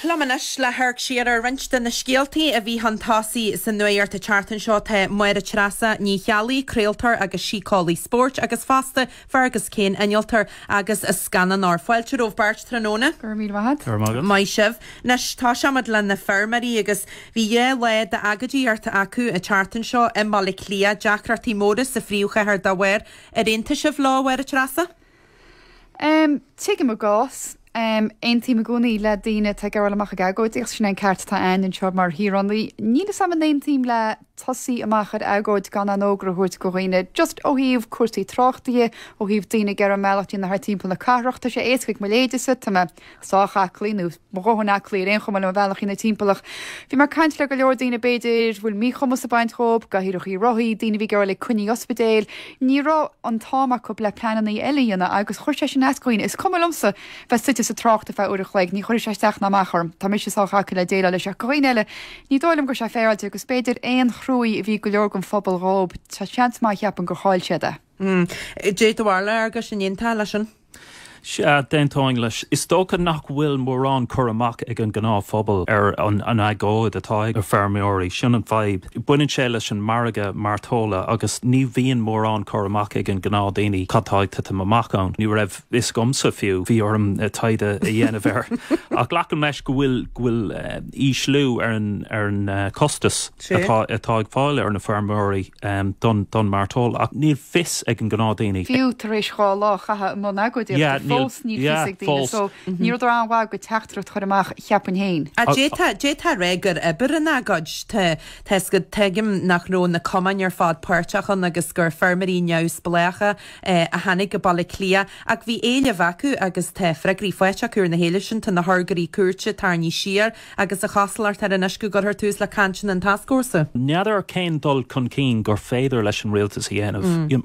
Lamanis le thurg siar ar rinste na Scéaltaí a bhí hantásaí san nuair a chartan seo the Máire Treasa ní Cheallaigh, creaaltar agus síocálaí sport agus fasta agus cén innealtar agus a scanan ar fáilte róh bart tróna. Mai sibh, nes tá seamad le na Feirmeoirí agus bhí le de agadí arta acu a chartan seo imbalik lia deacratí módas sa phríocha ar dáhair a rénta sibh láhhair a Treasa? Tuigim a gás. Ein tí a gúnaí le daine te gar amach a agóid ag sin an ceart tá an seo mar hírannaí. Níle sam an éon tím le tosaí amachchad agóid gan an ógra chuirt go gcoinne. Just ó híomh cuairtaí trochtaí ó híomh daine gar meachtaí na timp na carachta sé éascaigh me léidirsa tá sácha aclíú mthna aclí réon chum le bhealach na timpach. Bhí mar caiint le go leor daine beidir bhfuil mí chumas a baint chob go hiiroí roií daine bhí gar le cuní ospedéil. Nírá an táach go le plananaí eileanna agus chuirte sin ascoin is cumlumsa bheit sa trocht a bheith uach le ní chuir séisteach na machar Tá mis sácha le déile leis a gcoinne ní dóilm go sé féilte agus beidir éon chrúí a bhí go leor go fphobal rób tá seans mai cheapan go cháil siide. Dé bhharla agus sin inta lei sin? Dentáin leis is tócha nach bhfuil mórrán chur amach ag an gná phobal ar an agóid atá ar Feirmeoirí sin an fáib. Buinn sé leis an marga martóla agus ní bhíon mórrán chur amach ag an gná daoine catáigh tá amachán. Ní raibh is gomsa fiú bhí orm taide a dhéanamh ar. Ach lecan meis go bhfuil íslú ar an costas atá ag fáil ar na Feirmeoirí don martóla ach níl fis ag an gná daoine. Fiú tar éis cháil lá chatha món agóid so níor an bhá go teachtar chur amach cheapan héin. A détá régur ibar an agad tes go teigim nach ró na coman ar fád páirteachan agus gur Feirmeoirí neus bléacha a hanig go balla clia ag bhí éile bhacu agus te freagraí foiiteachúr na héile sin na thurgarí cuairte tarní siar agus a chasalar tar inis go gur túús le cantin an tascósa. Neadidir cén dul chun cín gur féidir leis an rialtas a dhéanamh.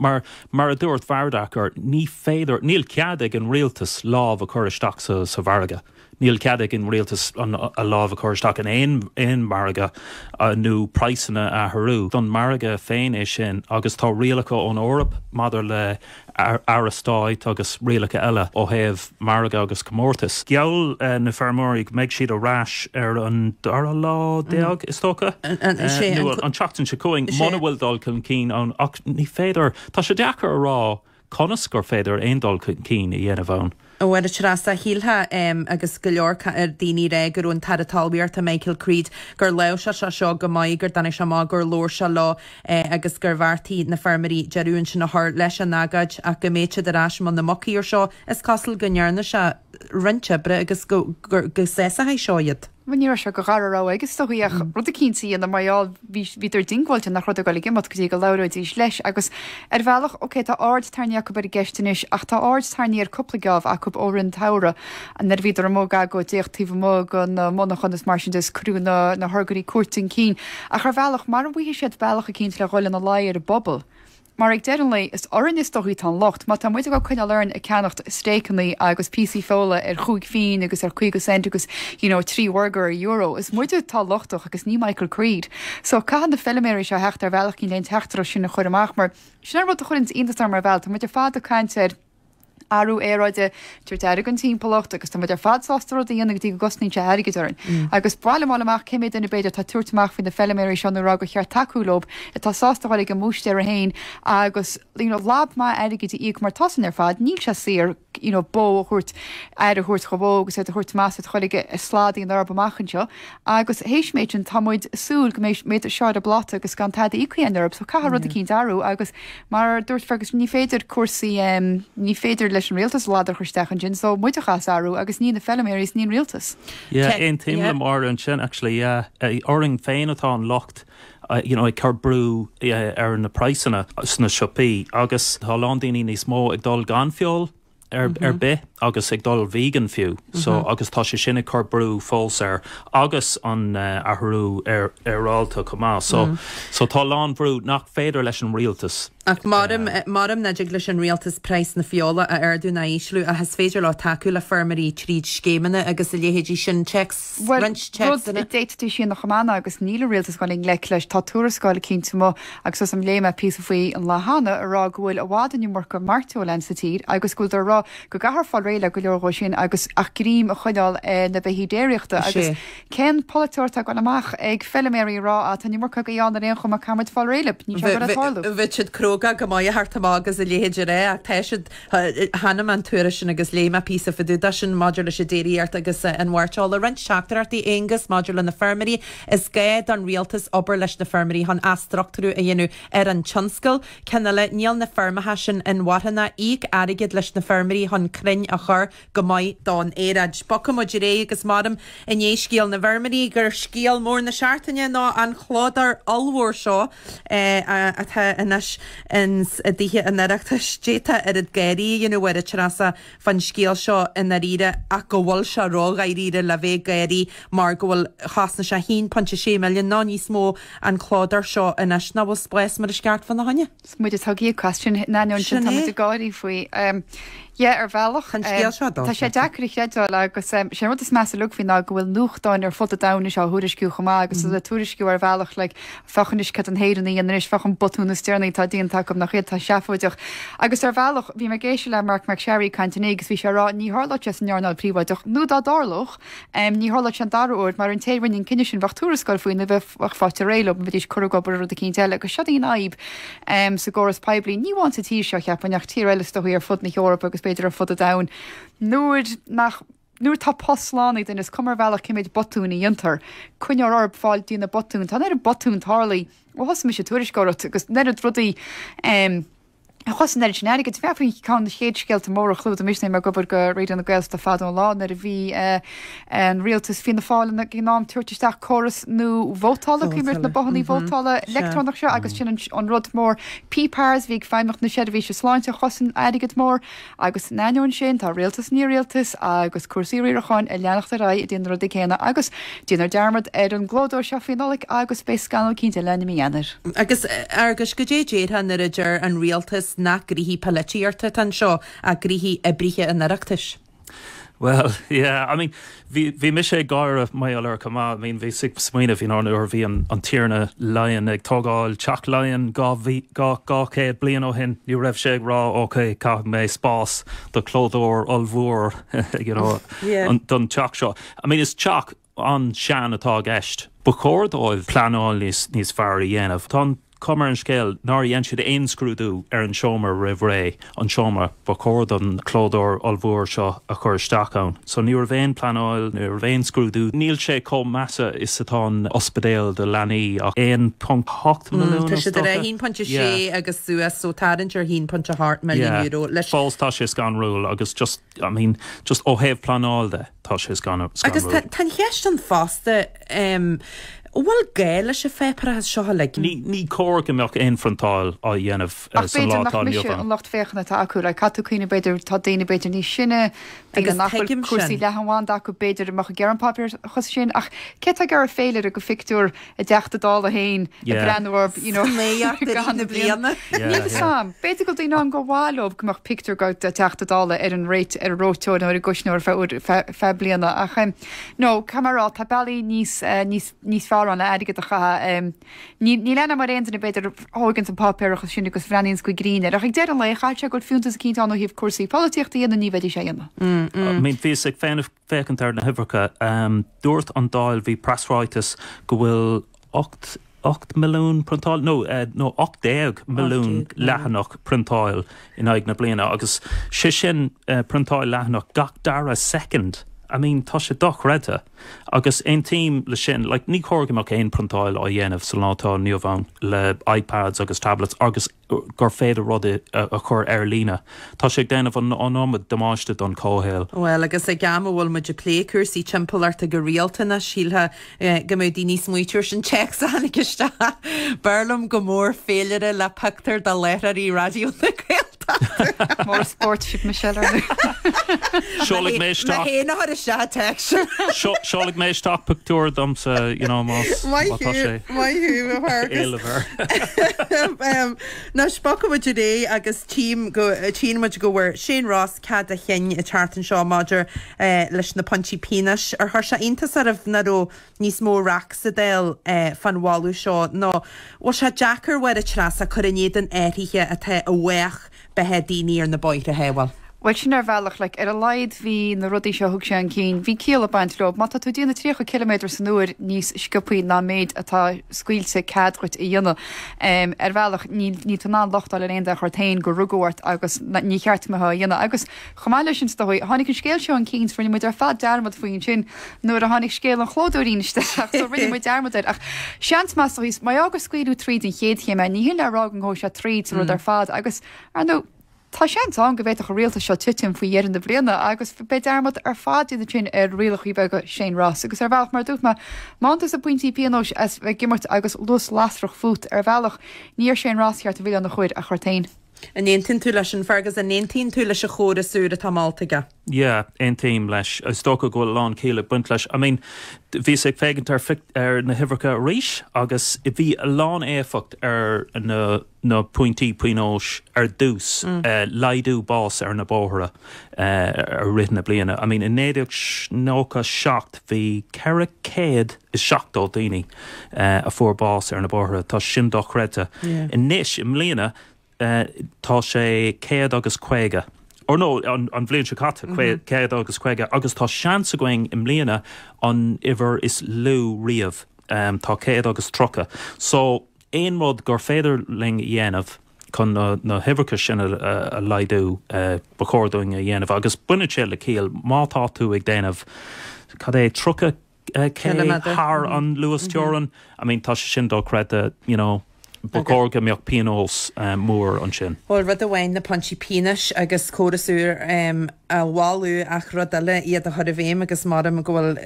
Mar a dúirt bhardach gur ní féidir níl cead ag an rialtas lámh a churisteach sa bharga. Níl ceadig in rialtas a lámh a churisteach an éon marga nó praissanna a tharú. Don marga féin é sin agus tá rialacha ón Eorp madidir le Arastáid agus rialacha eile ó thaobh marga agus comórtas. Geall na Feirmeoirí meid siad a ráis ar an dara lá déag is tócha? An teachtain se cuaing mna bhfuil dul chun cín ach ní féidir tá sé deachar a rá conas gur féidir aon dul cín i dhéanamh ann. Bhfuil Treasa híaltha agus go leor ar daoine régur ón taratalbíart a Michael Creed gur leo se seo go maiid gur danig se má gur lór se lá agus gur bhartaí na Feirmeoirí dearún sin nath leis an agad ach go méide de ráis man na mocaí ar seo is casal go nearna se rinte bre agus go sésa ha seoiad. Bhainníar se go garrá agus stoíach rud a cíntaí an maiáil víidir dinghailte nach rud goil gimat go go leráidís leis agus ar bhealach oké tá áard tarneach go bar geistenis ach tá áard tarníar coplagáh a go órin tara an nar víidir móga go déochttíh mó an monachan is mar sin des cruúna na thurgarí cuairtin cín ach ar bhealach mar bhí siad bhealach a cínta le ghil an a láir bobbal. Mar ag deanlé is oran is doí tá locht, má tá muide go chuine learn a ceannacht stécannaí agus PC fóla ar chuig fin agus ar chuig cent agus €3 is muide tá lochtach agus ní Michael Creed. So caihan na Feirmeoirí se hecht ar bhealach cín léon teachtar sin na chuir amach mar sin bud a chuirn intastar mar bhil, tá muide fád a caiinteir arú éráide tuair deir an timpplacht agus tá muidir fadsástró dhéanana dtí go gosní te aigeúin. Agus bralamach céimiid in beidir tá tuairtach fin na Feirmeoirí seán rá go chear takeúlób i tá sástaáil go múiste a hain agus láb má aige íag mar tasan ar fad níl se sir bó chuirt a chuirt chobógus a chuirt más choige sládaí an arbamachchan seo agus héisméid an táid súl go méid seáid a blata agus gan taide ícuanarb so cai rud a cín darú agus mar dúirt fegus ní féidir cuasaí ní féidir leis an rialtas láidir chuirstechan sin so muidechas áú agus ní na Feirmeoirí ní rialtas. Ein tíim mar an sin actually oring féin atá an locht ag chur brú ar na praissanna sna siopaí agus tá lándaoine níos mó ag dul gan fiol ar bith agus ag dul vegan fiú so agus tá sé sinna chur brú fós ar agus an athrú ar ráilta comá so tá lán brú nach féidir leis an rialtas. Ach marm na leis an rialtas preis na fiola a airdú na íslú a has féidir le takeú le Feirmeoirí tríd scéimena agus a léhéidir sin checks déitú sin nach chamána agus níle rialtas gáin le leis tá túrascáil cinnta mó agus sam léime pí faoí an lehanana ará gohfuil a bhádainú mar go marú len sa tír agus gúil rá go gahar fáil réile go leor sin agus ach grím a chuidáil na bheithidéireachta agus cén polúirta go amach ag Feirmeoirí rá a tan mar go an réon chum camid fáil réile ní táú. Bhid siad croga go maiid hartamá agus a léhéidir ré ach tá siad hanam an tuaire sin agus léma pí a fiúda sin module sé déiríart agus an bhhairteáil a rent seachtarartaí agus module na Feirmeoirí is géad an rialtas obair leis na Feirmeoirí hon astruchtú a dhéanú an tionscail cena le níl na fermathe sin in wathanna ag airigid leis na Feirmeoirí hon crin a chur go maiid don éad. Bocam mo ré agus madam in éiscíal na Feirmeoirí gur scíal mór na seachtaine ná an chládar ollmhór seo atá inis in dtíthe an iireachta stéta ar a géirí dhéanú a Treasa fan scíal seo in na ríide a go bhfuil se róga i ríide le bheith géirí mar go bhfuil chasna se 1.6 milliún ná níos mó an chládar seo inis na bhfuil spléis mar a sceart fan na haine. Muid is thugí question naún sin tá gáirí faoi. Ar bhealach Tá sé deachí cheáil agus sé is meas lu hí ná go bhfuil nuchtáin ar fota dana se thuúrisciú chumá agus le túrisciú ar bhealach le fachanis cat an héidirnaí an éis fachan botúna stearnaí tá díon take nach réad tá seafúideach. Agus ar bhealach bhí mar géisi le Mark Sherry cantané agus bhí sé rá ní hála an nearnal príomhaideach nó dá dáloch ní hála an darúir mar an téirhainn cinine sin bhachtúrascoil faoin na bheith fáte réile bh dtís chugobar a cíile agus se íon aib sa goras peblií níháinte tí seo cheappaneach tíile stoí ar fud na Eorpa agus beidir a fud a dain. Nuair tá postlánaí den is cumar bhealach cimid botúna diontar, chuinear orb fáil dína botún, tá ar botún tharlaí ó has mi sé tuairiscórat agus neidir rudaí chos an sinnig go fefaí cá chéad scéalta mór chlú a misna mar gobar go réidir na Gaeltachta fádó lá na a bhí an rialtas fin na fáil na gnám tuairteach choras nó bhótála cuiimirt na bohannaí bhótála electrónach se agus sin an rud mór pípáirs bhí feimach na séidir se sláinte chosan aigad mór agus naún sin tá rialtas ní rialtas agus cuasííireáin a leannachta ra i dtíon rud chéna agus dínar dearmad ar an glódó se féálaigh agus bé scanal cínte lena míanaar. Agus go dééad an idir an rialtas na grihí palatíarta tan seo a grihí a bríe an iireachtas. Well, yeah, I mean, vi mi sé gáir mai allar cumá, I mean, vi sig smaoine hí an or hí an tíirna lion ag tógáil teach lion gá céad blian ó hin, ní raibh sé rá óké cá mé spás do chlódóir ollmhór, you know, don teach seo. I mean, is teach an sean atá gceist, bucóir óibh planáil níos fearr dhéanamh. Tá cumar an scéal nar dhéan siad aon scrúdú ar an seomar roimh ré an seomar ba cóir an chlódóir ollmhór seo a chur isteach ann. So ní bhéin planáil, ní bhéin scrúdú. Níl sé com massa is atá ospedéal de lenaí ach 1.8 milliún. Tá sé de 1.6 agus suas so tarintir 1.8 milliún euro. Fáils tá sé gan rúil agus just ó héh planáil de tá sé gan rúil. Agus tá cheist an fásta bhfuil Gaeile sé fépra seo le. Ní cóir go meach infrontáil á dhéanamh san látá an locht féchanna tá acu le catú chuoine beidir tá daine beidir ní sinne agus nachfuil cuasí lehamháin acu beidir amach gearan papir chus sin ach ce a gar féidir a go fictúr a deachta dála hain i brenúir ména blianana. Ní sam, beidir go dtíine an go bháilób goach picú go de teachta dála ar an réit ar róteáin ar a gosneir fe blianana ach nó camerará tá bailí níos fá an aige a cha ní lena mar réanana beidir ágann an papéir chu sinna agus freíonn go gríine. Ach ag de an le chaite go fiúntas cí an híh cuasaí políochtta íana ní beidir séanana. Mín ví ag fécintar na hifracha dúirt an Dáil hí presráitas go bhfuil 8 milliún printáil, no 8 milliún lehanach printáil in aig na bliana agus sin printáil lehanach gach dara second. I mean, tá sé doch redta. Agus ein tíim le sin, like, ní cóirgamach ein printáil á dhéanamh sa látá níomhán le iPads agus tablets agus gur féidir rud a chur ar lína. Tá sé déanamh an nómad damáiste don cóhéil. Well, agus a gama bhfuil muidir plécursaí timpplairta go rialtainna síltha go mé daoine smuitiúir sin checks anigiste. Barlam go mór féileire le pictar de leithrí radio na Gaeltachta. Mór sportship Michelle. Seoladh mé Na héana a se text. Seoladh mé isteach pictúr domsa, you know, más mátá sé. Maithú bhargus. Na spoca muidir ré agus tíim muid go bhfuir Shane Ross cad a chin i chartan seo maidir leis na pontí pínas ar thuir se intas armh naró níos mó raach sa Dáil fan bháú seo nó bhil se Jackar bhfuir a Treasa chur inéad an éirithe atá a bhuaach bethe daoine ar na bóithre héhil. Well sin bhealach le ar a leid hí na rudí seo thug sé an cín, hí cíal a baintlob, má tú díanana 3 km san nuair níos scipaí ná méid atá scuilte cadruit I dhéanana. Ar bhealach ní tú ná lochtáil ar aonda chuirtain go rugúirt agus ní cheart me dhéanana. Agus chomáile sin dohaí, tháinig an scéil seo an cín faoine muid ar fad dearmad faoin sin nuair a tháinig scéal an chlódúíiste ach so rinne muid dearmad ach seans más hís mai agus scuilú tríd an chéad chéime, ní hin le rágan ó se tríd rud ar fad agus ar nó tá sean an go bhéit a rialta seo titim faoi dhéann de bliana agus be dermad ar fád iad sin ar rialach beh go sé Ross agus ar bhealach mar dúth mátas a pointí pianós as bheith gimmart agus lus lasrach fút ar bhealach níor sé Ross cheart a bhí an na chuid a chuirtain. An 19 tú leis an fergus an 19 tú leis a chóra súra tá mátaige. Yeah, ein team leis stocha go lán céile bunt leis. I mean, bhí sé fégan ar na hifracha ríis agus I bhí a lán éfacht ar na pointí puinós ar dús laidú bás ar na bóithre ar rith na bliana. I mean, in néideach nócha seacht bhí ceithre céad is seachtó daoine a fuór bás ar na bóithre tá sin do chreite. In níis im mbliana tá sé céad agus cuige. Or no, an bblion se cata, céad agus cuige, agus tá seansa going im mbliana an iver is lú riamh, tá céad agus trocha. So, ein mod gur féidir ling dhéanamh chun na hifracha sin a laidú bacordúing a dhéanamh, agus buine sé le cíal mátá tú ag déanamh cad é trocha cé an Luas Teoran. I mean, tá sin do creide, you know, Bogorga meoch pianos mór an sin. Well, rud a bhain na planchi pianis agus córasúr a bháú ach rud eile iad a chur a bhéim agus maram go bhfuil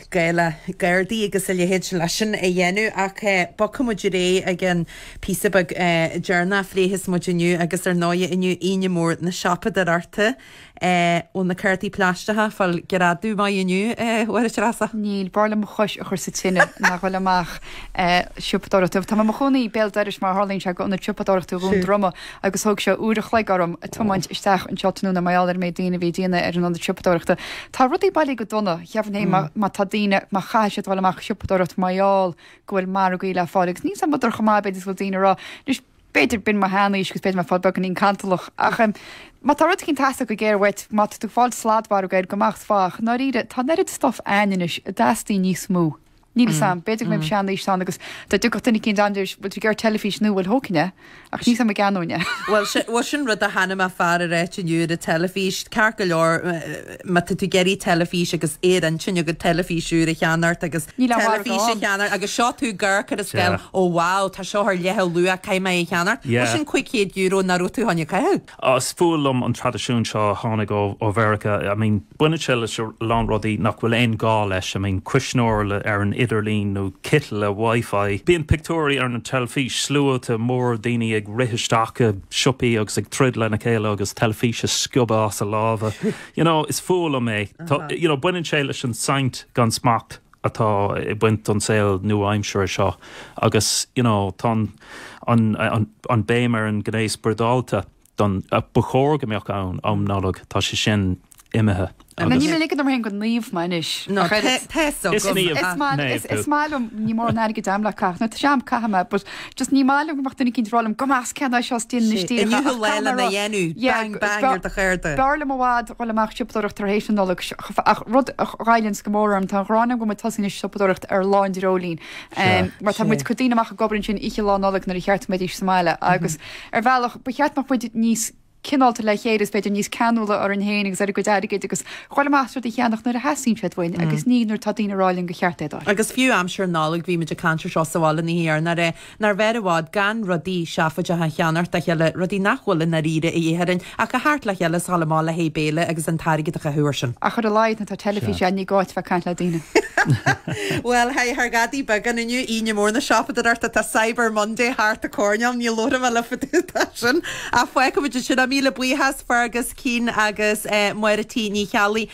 gairdaí agus lehéid leisin a dhéanú ach bocha muidir ré agin písabag dearna fléhis muidiniu agus ar náide inniu aine mór na siopadóir ón na ceartaí pláistethe fáil geradú mai inniu bhfuil Treasa. Níl barla mo chuis a chur sa tinine nach bhfuil amach siopadóir. Tá mo chunaí béldairis mar hálín se go na siopadóir tú bhún drama agus thug se úrach le garm a tumaint isteach an seotnú na maiáir mé daine bhí daine ar an siopadóireachta. Tá rudí bailí go donna cheamhné má tá daine má chaise bhil amach siopadóireacht maiáil gohfuil mar go le fád agus ní sam idir chomá beidir bhfuil daine rá. Beidir bin mar hánaís gus beidir mar fád bag an íon cantalach ach má tá rud cinn teasta go ggéirhait má tú fáil sládbar go gomacht fách ná ide tá nerid stof ainis a dástaí níos mú. Níl sam, beidir mé seanna is san agus tá du gotainna cinn dandirs bud gur telefís nu bhfuil hócinne ach ní sam ganúne. Well, sin rud a hanna a far a réit inniu a telefís cear go leor má tú geirí telefís agus éan sinne go telefísú a cheanart agus telefís cheanar agus seo tú gur chu a scéil ó wow tá seo ar letheh lua caiime i cheanar. Sin €5 na rútú haine caiil. As fúlam an tradiisiún seo tháinig ó Mherica, I mean, buine se leis lán rudaí nach bhfuil aon gá leis, I mean, cuisneoir ar an idirlín nó citeal a WiFi. Bíon pictóirí ar na telefís slua a mór daoine ag ritheisteach a siopaí agus ag trid lena céile agus telefís a sciobadh as a lábha. You know, is fúil mé. You know, buinn sé leis an saint gan smacht atá I buint an saoil nu aimseir seo. Agus, you know, tá an béimar an gnééis Dáilta don a bachórga meoch ann am nálog tá sé sin imethe. Na ní mé ligad am hen go níomh mainis. No, Is máilm ní mór náige damla cach, na seam caime, but just ní máilm goach duna cinn rálam go más ceanna seo tíon na tí. Inniu leile na dhéanú, bang ar de chéirde. Barla mhád roiile amach siopadóireacht tarhéisian nóla ach rud ráilinn go mórm tá rána go tasína siopadóireacht ar láin dirólín. Mar tá muid chutíine amach gobrinn sin ihe lá nóla na cheart méid is smáile agus ar bhealach becheart nach chuid níos cinálta le chéidir beidir níos canúla ar an héananig agus ar go deige agus chuil mástru í cheannach nuair a hasín fedhain agus níonar tá dtíine ráilinn go cheartédá. Agus fiú amsir nálaigh bhí meidir cantar seo sahála na híar nar bheirhád gan rodí seafaide a cheanart a cheile rodí nachhfuil na ríre I dhéann ach a háart le cheile sálamála hé béle agus an tairige a chuúir sin. A chur a leid na tá telefíe ní gáit fe caiint le daine. Well, ha haar gadí bagan inniu ine mór na siopadóireachta tá Cyber Monday háart a cóneam ní lora me le faúsin a foiice muidir sin a míle buíhas fergus cín agus muiretí ní Cheallaigh